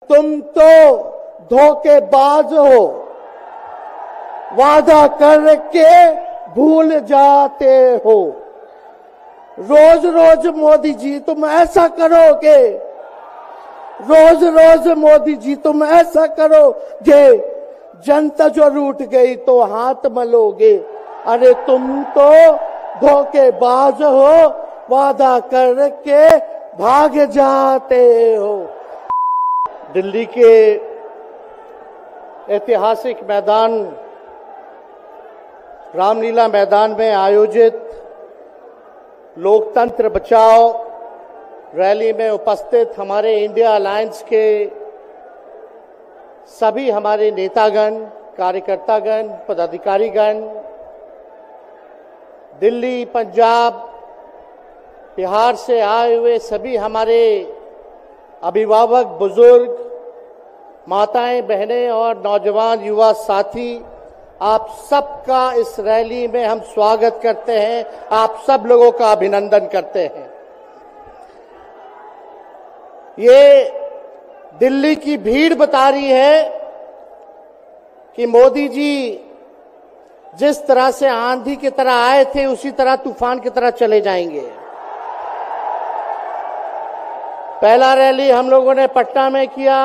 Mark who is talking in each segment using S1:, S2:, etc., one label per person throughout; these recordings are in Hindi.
S1: तुम तो धोखेबाज हो, वादा करके भूल जाते हो। रोज रोज मोदी जी तुम ऐसा करोगे, रोज रोज मोदी जी तुम ऐसा करोगे, जनता जो रूठ गई तो हाथ मलोगे। अरे तुम तो धोखेबाज हो, वादा करके भाग जाते हो। दिल्ली के ऐतिहासिक मैदान रामलीला मैदान में आयोजित लोकतंत्र बचाओ रैली में उपस्थित हमारे इंडिया अलायंस के सभी हमारे नेतागण, कार्यकर्तागण, पदाधिकारीगण, दिल्ली, पंजाब, बिहार से आए हुए सभी हमारे अभिभावक, बुजुर्ग, माताएं, बहनें और नौजवान युवा साथी, आप सबका इस रैली में हम स्वागत करते हैं। आप सब लोगों का अभिनंदन करते हैं। ये दिल्ली की भीड़ बता रही है कि मोदी जी जिस तरह से आंधी की तरह आए थे उसी तरह तूफान की तरह चले जाएंगे। पहला रैली हम लोगों ने पटना में किया,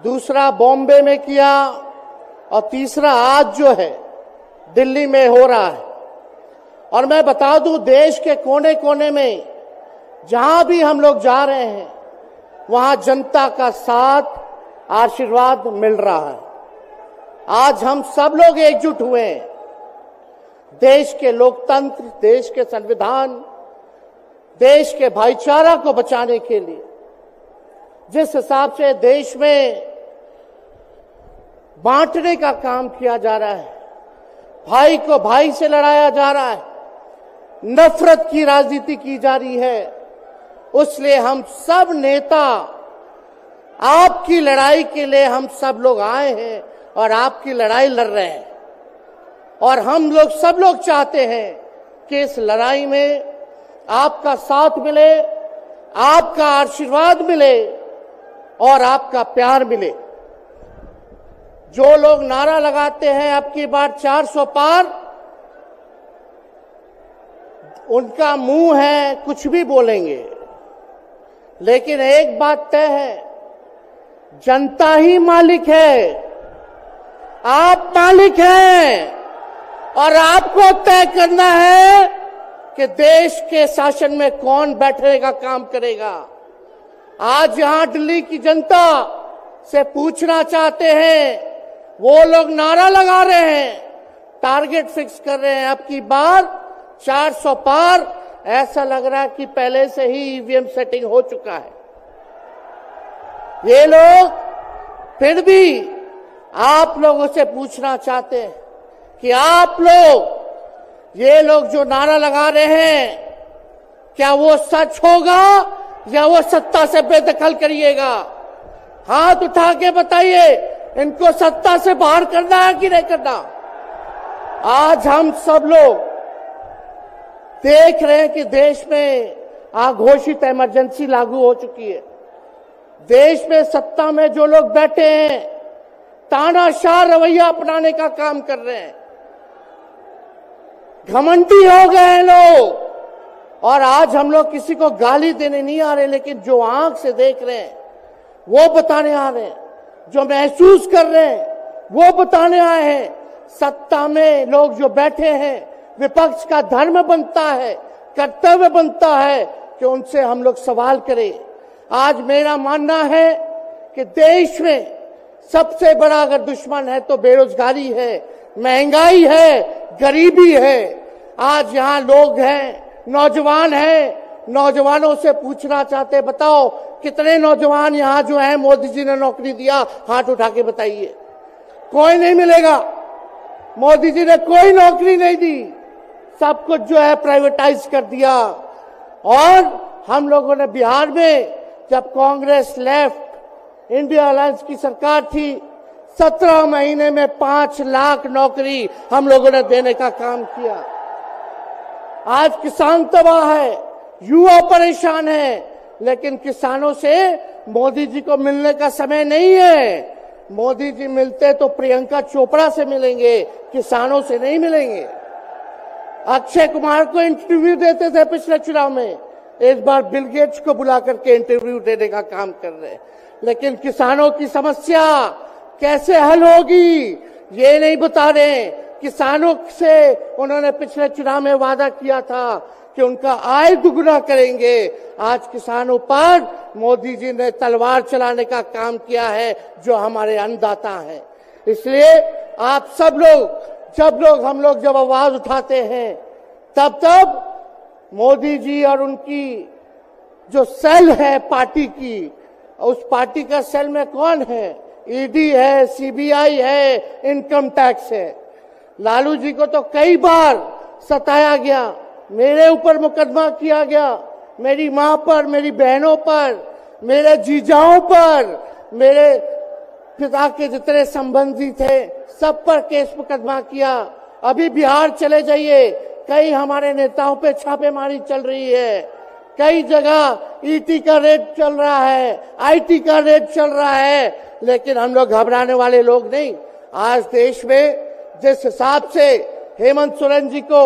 S1: दूसरा बॉम्बे में किया और तीसरा आज जो है दिल्ली में हो रहा है। और मैं बता दूं, देश के कोने कोने में जहां भी हम लोग जा रहे हैं वहां जनता का साथ, आशीर्वाद मिल रहा है। आज हम सब लोग एकजुट हुए हैं देश के लोकतंत्र, देश के संविधान, देश के भाईचारा को बचाने के लिए। जिस हिसाब से देश में बांटने का काम किया जा रहा है, भाई को भाई से लड़ाया जा रहा है, नफरत की राजनीति की जा रही है, उसलिए हम सब नेता आपकी लड़ाई के लिए हम सब लोग आए हैं और आपकी लड़ाई लड़ रहे हैं। और हम लोग सब लोग चाहते हैं कि इस लड़ाई में आपका साथ मिले, आपका आशीर्वाद मिले और आपका प्यार मिले। जो लोग नारा लगाते हैं अब की बार 400 पार, उनका मुंह है, कुछ भी बोलेंगे, लेकिन एक बात तय है, जनता ही मालिक है, आप मालिक हैं और आपको तय करना है कि देश के शासन में कौन बैठने का काम करेगा। आज यहां दिल्ली की जनता से पूछना चाहते हैं, वो लोग नारा लगा रहे हैं, टारगेट फिक्स कर रहे हैं, अब की बार 400 पार, ऐसा लग रहा है कि पहले से ही ईवीएम सेटिंग हो चुका है। ये लोग फिर भी आप लोगों से पूछना चाहते हैं कि आप लोग, ये लोग जो नारा लगा रहे हैं, क्या वो सच होगा या वो सत्ता से बेदखल करिएगा? हाथ उठा के बताइए, इनको सत्ता से बाहर करना है कि नहीं करना? आज हम सब लोग देख रहे हैं कि देश में अघोषित इमरजेंसी लागू हो चुकी है। देश में सत्ता में जो लोग बैठे हैं तानाशाह रवैया अपनाने का काम कर रहे हैं, घमंडी हो गए हैं लोग। और आज हम लोग किसी को गाली देने नहीं आ रहे, लेकिन जो आंख से देख रहे हैं वो बताने आ रहे हैं, जो महसूस कर रहे हैं वो बताने आए हैं। सत्ता में लोग जो बैठे हैं, विपक्ष का धर्म बनता है, कर्तव्य बनता है कि उनसे हम लोग सवाल करें। आज मेरा मानना है कि देश में सबसे बड़ा अगर दुश्मन है तो बेरोजगारी है, महंगाई है, गरीबी है। आज यहाँ लोग हैं, नौजवान हैं, नौजवानों से पूछना चाहते, बताओ कितने नौजवान यहाँ जो हैं मोदी जी ने नौकरी दिया? हाथ उठा के बताइए। कोई नहीं मिलेगा। मोदी जी ने कोई नौकरी नहीं दी, सब कुछ जो है प्राइवेटाइज कर दिया। और हम लोगों ने बिहार में जब कांग्रेस लेफ्ट, इंडिया अलायंस की सरकार थी, 17 महीने में 5 लाख नौकरी हम लोगों ने देने का काम किया। आज किसान तबाह है, युवा परेशान है, लेकिन किसानों से मोदी जी को मिलने का समय नहीं है। मोदी जी मिलते तो प्रियंका चोपड़ा से मिलेंगे, किसानों से नहीं मिलेंगे। अक्षय कुमार को इंटरव्यू देते थे पिछले चुनाव में, इस बार बिल गेट्स को बुला करके इंटरव्यू देने का काम कर रहे हैं। लेकिन किसानों की समस्या कैसे हल होगी ये नहीं बता रहे। किसानों से उन्होंने पिछले चुनाव में वादा किया था कि उनका आय दुगुना करेंगे। आज किसानों पर मोदी जी ने तलवार चलाने का काम किया है, जो हमारे अन्नदाता हैं। इसलिए आप सब लोग हम लोग जब आवाज उठाते हैं तब मोदी जी और उनकी जो सेल है पार्टी की, उस पार्टी का सेल में कौन है? ईडी है, सीबीआई है, इनकम टैक्स है। लालू जी को तो कई बार सताया गया, मेरे ऊपर मुकदमा किया गया, मेरी मां पर, मेरी बहनों पर, मेरे जीजाओं पर, मेरे पिता के जितने संबंधी थे सब पर केस मुकदमा किया। अभी बिहार चले जाइए, कई हमारे नेताओं पे छापेमारी चल रही है, कई जगह ईटी का रेड चल रहा है, आईटी का रेड चल रहा है। लेकिन हम लोग घबराने वाले लोग नहीं। आज देश में जिस हिसाब से हेमंत सोरेन जी को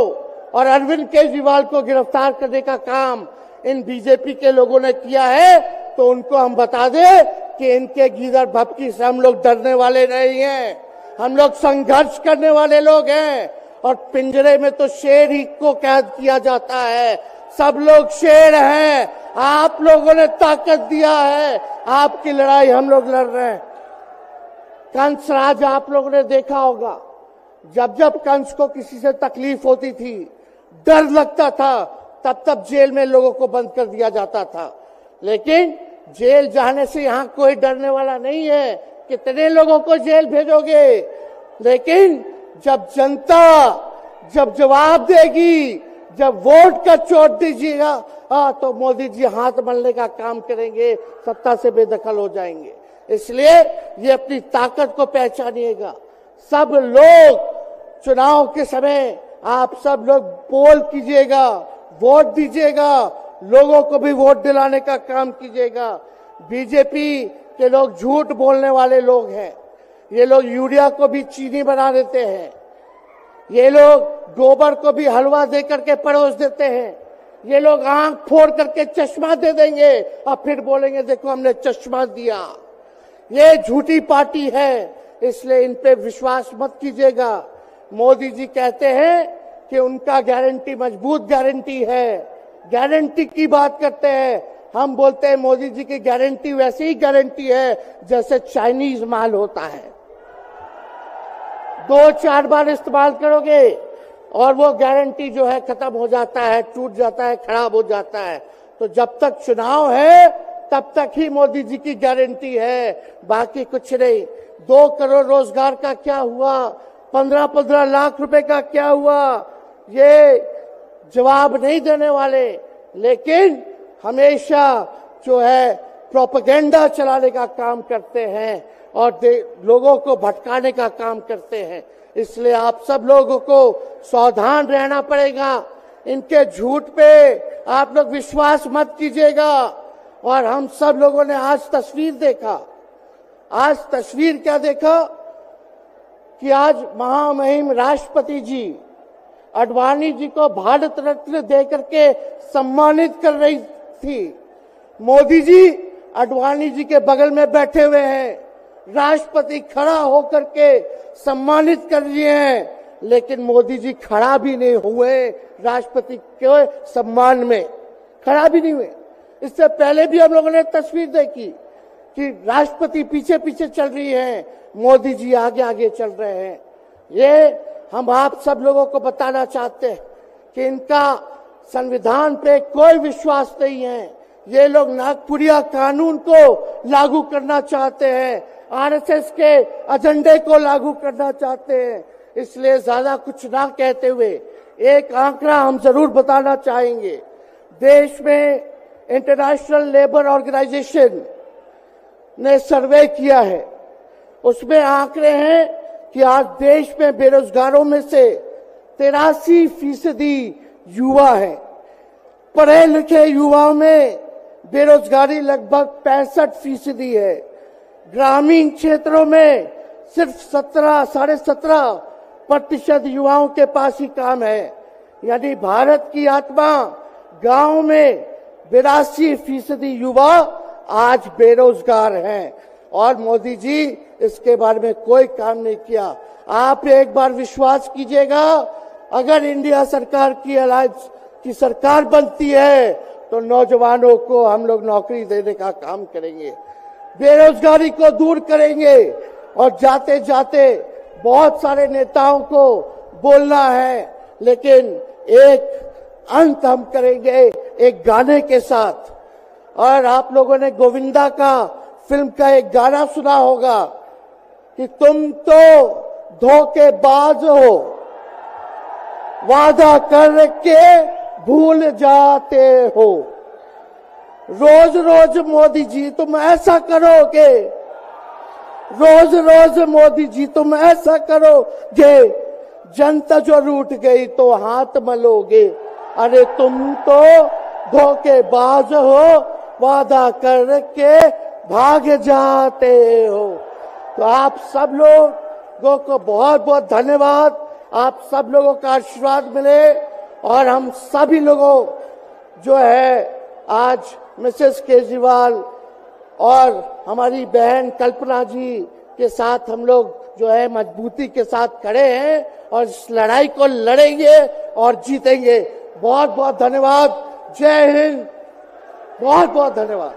S1: और अरविंद केजरीवाल को गिरफ्तार करने का काम इन बीजेपी के लोगों ने किया है, तो उनको हम बता दें कि इनके गीदड़ भपकी से हम लोग डरने वाले नहीं हैं। हम लोग संघर्ष करने वाले लोग हैं। और पिंजरे में तो शेर ही को कैद किया जाता है। सब लोग शेर हैं। आप लोगों ने ताकत दिया है, आपकी लड़ाई हम लोग लड़ रहे हैं। कंस राज आप लोगों ने देखा होगा, जब कंस को किसी से तकलीफ होती थी, डर लगता था, तब जेल में लोगों को बंद कर दिया जाता था। लेकिन जेल जाने से यहां कोई डरने वाला नहीं है। कितने लोगों को जेल भेजोगे? लेकिन जब जनता जब जवाब देगी, जब वोट का चोट दीजिएगा, तो मोदी जी हाथ मलने का काम करेंगे, सत्ता से बेदखल हो जाएंगे। इसलिए ये अपनी ताकत को पहचानिएगा। सब लोग चुनाव के समय आप सब लोग पोल कीजिएगा, वोट दीजिएगा, लोगों को भी वोट दिलाने का काम कीजिएगा। बीजेपी के लोग झूठ बोलने वाले लोग हैं। ये लोग यूरिया को भी चीनी बना देते हैं, ये लोग गोबर को भी हलवा दे करके परोस देते हैं, ये लोग आंख फोड़ करके चश्मा दे देंगे और फिर बोलेंगे देखो हमने चश्मा दिया। ये झूठी पार्टी है, इसलिए इन पे विश्वास मत कीजिएगा। मोदी जी कहते हैं कि उनका गारंटी मजबूत गारंटी है, गारंटी की बात करते हैं। हम बोलते हैं मोदी जी की गारंटी वैसे ही गारंटी है जैसे चाइनीज माल होता है। 2-4 बार इस्तेमाल करोगे और वो गारंटी जो है खत्म हो जाता है, टूट जाता है, खराब हो जाता है। तो जब तक चुनाव है तब तक ही मोदी जी की गारंटी है, बाकी कुछ नहीं। 2 करोड़ रोजगार का क्या हुआ? 15-15 लाख रुपए का क्या हुआ? ये जवाब नहीं देने वाले, लेकिन हमेशा जो है प्रोपेगेंडा चलाने का काम करते हैं और लोगों को भटकाने का काम करते हैं। इसलिए आप सब लोगों को सावधान रहना पड़ेगा। इनके झूठ पे आप लोग विश्वास मत कीजिएगा। और हम सब लोगों ने आज तस्वीर देखा। आज तस्वीर क्या देखा कि आज महामहिम राष्ट्रपति जी अडवाणी जी को भारत रत्न देकर के सम्मानित कर रही थी। मोदी जी अडवाणी जी के बगल में बैठे हुए हैं, राष्ट्रपति खड़ा होकर के सम्मानित कर रहे हैं, लेकिन मोदी जी खड़ा भी नहीं हुए राष्ट्रपति के सम्मान में, खड़ा भी नहीं हुए। इससे पहले भी हम लोगों ने तस्वीर देखी कि राष्ट्रपति पीछे पीछे चल रही है, मोदी जी आगे आगे चल रहे हैं। ये हम आप सब लोगों को बताना चाहते हैं कि इनका संविधान पे कोई विश्वास नहीं है। ये लोग नागपुरिया कानून को लागू करना चाहते हैं, आरएसएस के एजेंडे को लागू करना चाहते हैं। इसलिए ज्यादा कुछ ना कहते हुए एक आंकड़ा हम जरूर बताना चाहेंगे। देश में इंटरनेशनल लेबर ऑर्गेनाइजेशन ने सर्वे किया है, उसमें आंकड़े हैं कि आज देश में बेरोजगारों में से 83% युवा है। पढ़े लिखे युवाओं में बेरोजगारी लगभग 65% है। ग्रामीण क्षेत्रों में सिर्फ 17.5% युवाओं के पास ही काम है। यानी भारत की आत्मा गांव में 82% युवा आज बेरोजगार हैं और मोदी जी इसके बारे में कोई काम नहीं किया। आप एक बार विश्वास कीजिएगा, अगर इंडिया सरकार की अलायंस की सरकार बनती है तो नौजवानों को हम लोग नौकरी देने का काम करेंगे, बेरोजगारी को दूर करेंगे। और जाते जाते बहुत सारे नेताओं को बोलना है, लेकिन एक अंत हम करेंगे एक गाने के साथ। और आप लोगों ने गोविंदा का फिल्म का एक गाना सुना होगा कि तुम तो धोखेबाज हो, वादा करके भूल जाते हो। रोज रोज मोदी जी तुम ऐसा करोगे, रोज रोज मोदी जी तुम ऐसा करोगे, जनता जो रूठ गई तो हाथ मलोगे। अरे तुम तो धोखेबाज हो, वादा करके भाग जाते हो। तो आप सब लोगों को बहुत बहुत धन्यवाद। आप सब लोगों का आशीर्वाद मिले और हम सभी लोगों जो है आज मिसेस केजरीवाल और हमारी बहन कल्पना जी के साथ हम लोग जो है मजबूती के साथ खड़े हैं और इस लड़ाई को लड़ेंगे और जीतेंगे। बहुत बहुत धन्यवाद। जय हिंद। बहुत बहुत धन्यवाद।